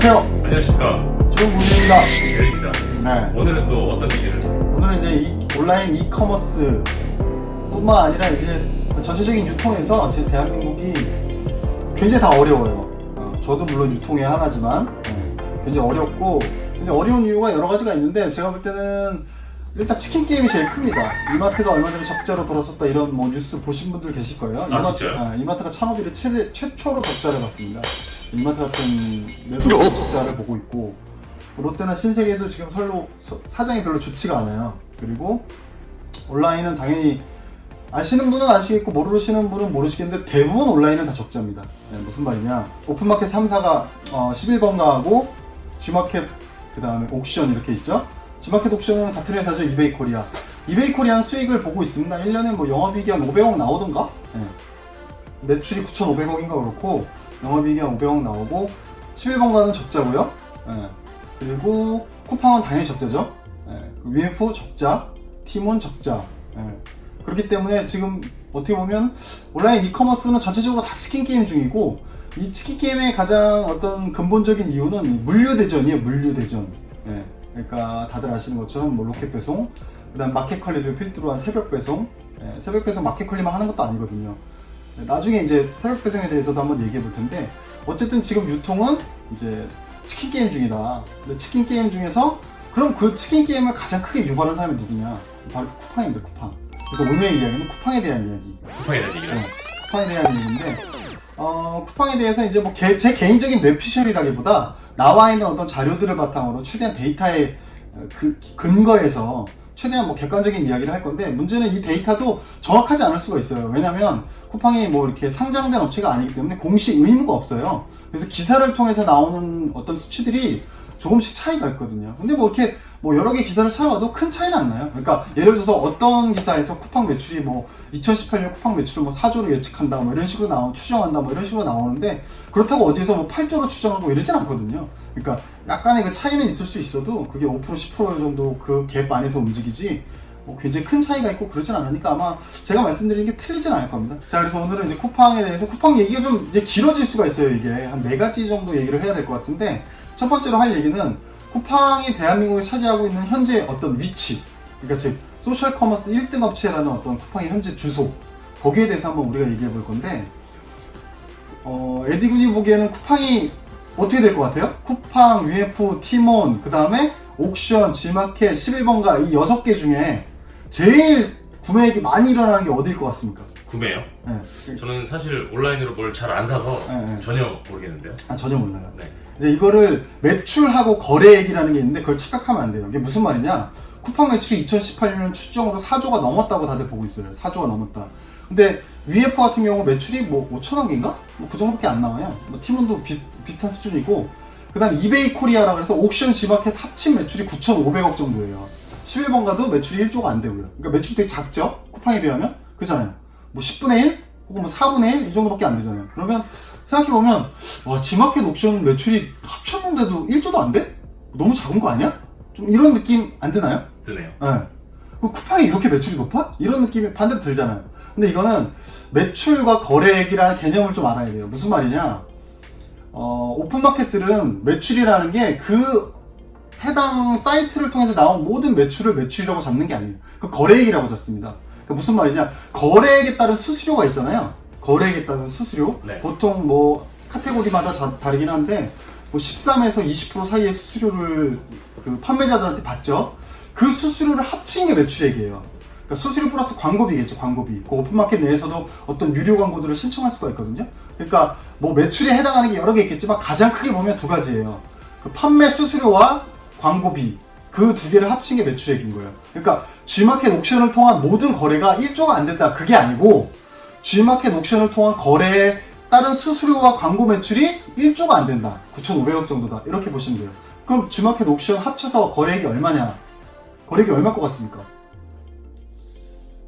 안녕하세요. 안녕하십니까. 조문입니다. 에릭입니다. 네. 오늘은 또 어떤 얘기를? 오늘은 이제 온라인 이커머스 뿐만 아니라 이제 전체적인 유통에서 지금 대한민국이 굉장히 다 어려워요. 저도 물론 유통의 하나지만 굉장히 어렵고 굉장히 어려운 이유가 여러 가지가 있는데 제가 볼 때는 일단 치킨 게임이 제일 큽니다. 이마트가 얼마 전에 적자로 돌아섰다 이런 뭐 뉴스 보신 분들 계실 거예요. 진짜요? 이마트가 창업 이래 최초로 적자를 봤습니다. 이마트 같은 매도 적자를 보고 있고 롯데나 신세계도 지금 사정이 별로 좋지가 않아요. 그리고 온라인은 당연히 아시는 분은 아시겠고 모르시는 분은 모르시겠는데 대부분 온라인은 다 적자입니다. 네, 무슨 말이냐, 오픈마켓 3사가 11번가하고 G마켓 그 다음에 옥션 이렇게 있죠. G마켓 옥션은 같은 회사죠. 이베이 코리아. 이베이 코리아는 수익을 보고 있습니다. 1년에 뭐 영업이익이 한 500억 나오던가? 네. 매출이 9,500억인가 그렇고 영업이익이 한 500억 나오고 11번가는 적자고요. 네. 그리고 쿠팡은 당연히 적자죠. 네. UF 적자, 티몬 적자. 네. 그렇기 때문에 지금 어떻게 보면 온라인 이커머스는 전체적으로 다 치킨 게임 중이고 이 치킨 게임의 가장 어떤 근본적인 이유는 물류대전이에요. 물류대전. 네. 그러니까 다들 아시는 것처럼 뭐 로켓 배송, 그다음 마켓 컬리를 필두로 한 새벽 배송. 네. 새벽 배송 마켓 컬리만 하는 것도 아니거든요. 네. 나중에 이제 새벽 배송에 대해서도 한번 얘기해 볼 텐데 어쨌든 지금 유통은 이제 치킨 게임 중이다. 근데 치킨 게임 중에서 그럼 그 치킨 게임을 가장 크게 유발한 사람이 누구냐? 바로 쿠팡입니다. 쿠팡. 그래서 오늘의 이야기는 쿠팡에 대한 이야기. 쿠팡에 대한 얘기를? 네, 쿠팡에 대한 얘기인데, 쿠팡에 대해서 이제 뭐 제 개인적인 뇌피셜이라기보다 나와 있는 어떤 자료들을 바탕으로 최대한 데이터의 그 근거에서 최대한 뭐 객관적인 이야기를 할 건데, 문제는 이 데이터도 정확하지 않을 수가 있어요. 왜냐면 쿠팡이 뭐 이렇게 상장된 업체가 아니기 때문에 공식 의무가 없어요. 그래서 기사를 통해서 나오는 어떤 수치들이 조금씩 차이가 있거든요. 근데 뭐 이렇게 뭐 여러 개 기사를 찾아봐도 큰 차이는 안 나요. 그러니까 예를 들어서 어떤 기사에서 쿠팡 매출이 뭐 2018년 쿠팡 매출을 뭐 4조로 예측한다 뭐 이런 식으로 추정한다 뭐 이런 식으로 나오는데 그렇다고 어디서 뭐 8조로 추정하고 이러진 않거든요. 그러니까 약간의 그 차이는 있을 수 있어도 그게 5% 10% 정도 그 갭 안에서 움직이지 뭐 굉장히 큰 차이가 있고 그러진 않으니까 아마 제가 말씀드린 게 틀리진 않을 겁니다. 자, 그래서 오늘은 이제 쿠팡에 대해서 쿠팡 얘기가 좀 이제 길어질 수가 있어요. 이게 한 4가지 정도 얘기를 해야 될 것 같은데 첫 번째로 할 얘기는 쿠팡이 대한민국에 차지하고 있는 현재 어떤 위치, 그러니까 즉 소셜 커머스 1등 업체라는 어떤 쿠팡의 현재 주소, 거기에 대해서 한번 우리가 얘기해 볼 건데 에디군이 보기에는 쿠팡이 어떻게 될 것 같아요? 쿠팡, UF, 티몬, 그 다음에 옥션, G마켓, 11번가 이 6개 중에 제일 구매액이 많이 일어나는 게 어디일 것 같습니까? 구매요? 네. 저는 사실 온라인으로 뭘 잘 안 사서 네. 전혀 모르겠는데요. 전혀 몰라요. 네. 이제 이거를 매출하고 거래액이라는 게 있는데 그걸 착각하면 안 돼요. 이게 무슨 말이냐? 쿠팡 매출이 2018년 추정으로 4조가 넘었다고 다들 보고 있어요. 4조가 넘었다. 근데 UF 같은 경우 매출이 뭐 5천억인가? 뭐 그 정도밖에 안 나와요. 뭐 티몬도 비슷한 수준이고, 그 다음 이베이 코리아라고 해서 옥션 G마켓 합친 매출이 9,500억 정도예요. 11번가도 매출이 1조가 안 되고요. 그러니까 매출이 되게 작죠? 쿠팡에 비하면? 그렇잖아요. 뭐 10분의 1? 혹은 뭐 4분의 1? 이 정도밖에 안 되잖아요. 그러면 생각해보면 와, G마켓 옥션 매출이 합쳤는데도 1조도 안 돼? 너무 작은 거 아니야? 좀 이런 느낌 안 드나요? 드네요. 네. 쿠팡이 이렇게 매출이 높아? 이런 느낌이 반대로 들잖아요. 근데 이거는 매출과 거래액이라는 개념을 좀 알아야 돼요. 무슨 말이냐? 오픈마켓들은 매출이라는 게 그 해당 사이트를 통해서 나온 모든 매출을 매출이라고 잡는 게 아니에요. 그 거래액이라고 잡습니다. 그러니까 무슨 말이냐? 거래액에 따른 수수료가 있잖아요. 거래액에 따른 수수료. 네. 보통 뭐 카테고리마다 다르긴 한데 뭐 13에서 20% 사이의 수수료를 그 판매자들한테 받죠. 그 수수료를 합친 게 매출액이에요. 그러니까 수수료 플러스 광고비겠죠. 광고비. 그 오픈마켓 내에서도 어떤 유료 광고들을 신청할 수가 있거든요. 그러니까 뭐 매출에 해당하는 게 여러 개 있겠지만 가장 크게 보면 2가지예요. 그 판매 수수료와 광고비, 그 2개를 합친 게 매출액인 거예요. 그러니까 G마켓 옥션을 통한 모든 거래가 1조가 안 됐다, 그게 아니고 G마켓 옥션을 통한 거래에 따른 수수료와 광고 매출이 1조가 안 된다, 9,500억 정도다, 이렇게 보시면 돼요. 그럼 G마켓 옥션 합쳐서 거래액이 얼마냐? 거래액이 얼마일 것 같습니까?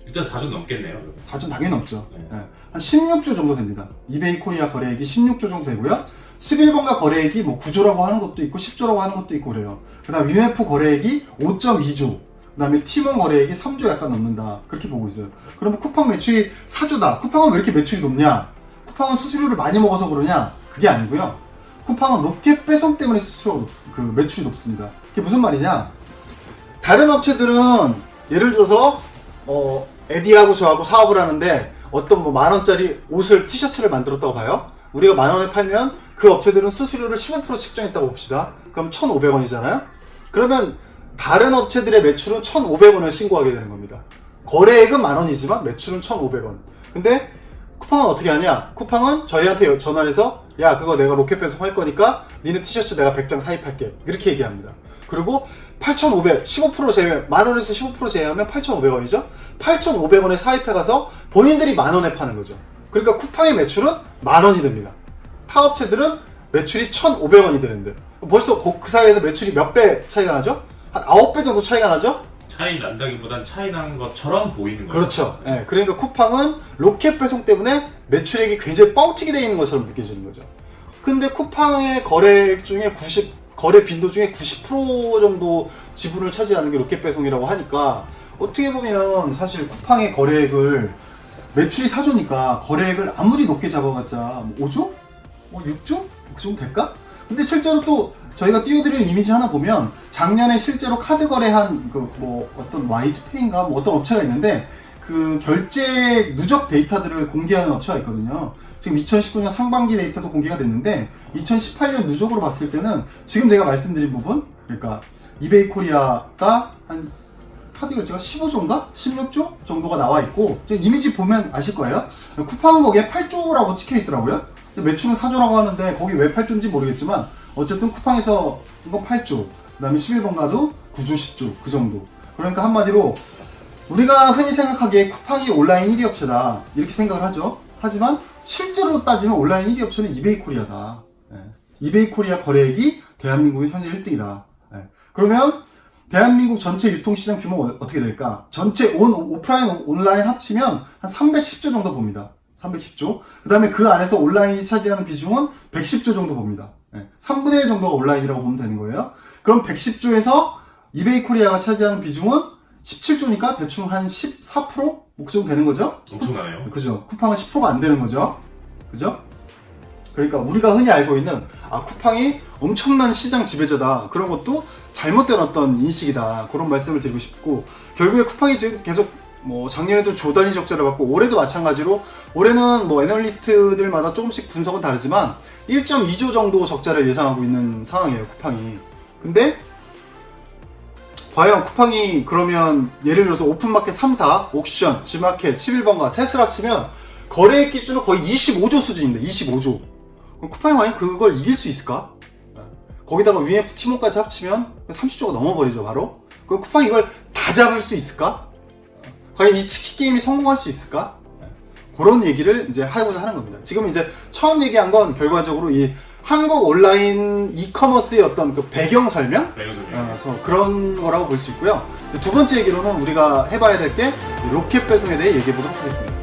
일단 4조 넘겠네요. 4조 당연히 넘죠. 네. 네. 한 16조 정도 됩니다. 이베이 코리아 거래액이 16조 정도 되고요. 11번가 거래액이 뭐 9조라고 하는 것도 있고 10조라고 하는 것도 있고 그래요. 그 다음 UF 거래액이 5.2조, 그 다음에 티몬 거래액이 3조 약간 넘는다, 그렇게 보고 있어요. 그러면 쿠팡 매출이 4조다. 쿠팡은 왜 이렇게 매출이 높냐? 쿠팡은 수수료를 많이 먹어서 그러냐? 그게 아니고요. 쿠팡은 로켓 배송 때문에 수수료가 매출이 높습니다. 그게 무슨 말이냐? 다른 업체들은 예를 들어서 에디하고 저하고 사업을 하는데 어떤 뭐 10,000원짜리 옷을 티셔츠를 만들었다고 봐요. 우리가 10,000원에 팔면 그 업체들은 수수료를 15% 책정했다고 봅시다. 그럼 1,500원이잖아요. 그러면 다른 업체들의 매출은 1,500원을 신고하게 되는 겁니다. 거래액은 10,000원이지만 매출은 1,500원. 근데 쿠팡은 어떻게 하냐? 쿠팡은 저희한테 전화를 해서 야, 그거 내가 로켓 배송 할 거니까 니네 티셔츠 내가 100장 사입할게. 이렇게 얘기합니다. 그리고 8,500, 15% 제외, 10,000원에서 15% 제외하면 8,500원이죠? 8,500원에 사입해가서 본인들이 10,000원에 파는 거죠. 그러니까 쿠팡의 매출은 10,000원이 됩니다. 타 업체들은 매출이 1,500원이 되는데 벌써 그 사이에서 매출이 몇 배 차이가 나죠? 한 9배 정도 차이가 나죠? 차이 난다기보단 차이 나는 것처럼 보이는 거죠. 그렇죠. 예, 그러니까 쿠팡은 로켓 배송 때문에 매출액이 굉장히 뻥튀기 되어 있는 것처럼 느껴지는 거죠. 근데 쿠팡의 거래액 중에 거래 빈도 중에 90% 정도 지분을 차지하는 게 로켓 배송이라고 하니까 어떻게 보면 사실 쿠팡의 거래액을 매출이 4조니까 거래액을 아무리 높게 잡아봤자 뭐 5조? 뭐 6조? 그 정도 될까? 근데 실제로 또 저희가 띄워드리는 이미지 하나 보면 작년에 실제로 카드 거래한 그 뭐 어떤 YG페이인가 뭐 어떤 업체가 있는데 그 결제 누적 데이터들을 공개하는 업체가 있거든요. 지금 2019년 상반기 데이터도 공개가 됐는데 2018년 누적으로 봤을 때는 지금 제가 말씀드린 부분, 그러니까 이베이 코리아가 한 카드 결제가 15조인가? 16조 정도가 나와 있고 이미지 보면 아실 거예요. 쿠팡은 거기에 8조라고 찍혀 있더라고요. 매출은 4조라고 하는데 거기 왜 8조인지 모르겠지만 어쨌든 쿠팡에서 이건 8조, 그 다음에 11번가도 9조, 10조 그 정도. 그러니까 한마디로 우리가 흔히 생각하기에 쿠팡이 온라인 1위 업체다 이렇게 생각을 하죠. 하지만 실제로 따지면 온라인 1위 업체는 이베이 코리아다. 이베이 코리아 거래액이 대한민국의 현재 1등이다. 그러면 대한민국 전체 유통시장 규모가 어떻게 될까? 전체 오프라인 온라인 합치면 한 310조 정도 봅니다. 310조. 그 다음에 그 안에서 온라인이 차지하는 비중은 110조 정도 봅니다. 3분의 1 정도가 온라인이라고 보면 되는 거예요. 그럼 110조에서 이베이 코리아가 차지하는 비중은 17조니까 대충 한 14%? 그 정도 되는 거죠? 엄청나네요. 그죠. 쿠팡은 10%가 안 되는 거죠. 그죠? 그러니까 우리가 흔히 알고 있는 쿠팡이 엄청난 시장 지배자다. 그런 것도 잘못된 어떤 인식이다. 그런 말씀을 드리고 싶고 결국에 쿠팡이 지금 계속 뭐 작년에도 조 단위 적자를 받고 올해도 마찬가지로 올해는 뭐 애널리스트들마다 조금씩 분석은 다르지만 1.2조 정도 적자를 예상하고 있는 상황이에요. 쿠팡이. 근데 과연 쿠팡이 그러면 예를 들어서 오픈마켓 3사, 옥션, G마켓, 11번가 셋을 합치면 거래액 기준은 거의 25조 수준입니다. 25조. 그럼 쿠팡이 과연 그걸 이길 수 있을까? 거기다가 UF 티몬까지 합치면 30조가 넘어버리죠, 바로. 그럼 쿠팡이 이걸 다 잡을 수 있을까? 과연 이 치킨 게임이 성공할 수 있을까? 그런 얘기를 이제 하고자 하는 겁니다. 지금 이제 처음 얘기한 건 결과적으로 이 한국 온라인 이커머스의 어떤 그 배경 설명? 그래서 그런 거라고 볼 수 있고요. 두 번째 얘기로는 우리가 해봐야 될 게 로켓 배송에 대해 얘기해 보도록 하겠습니다.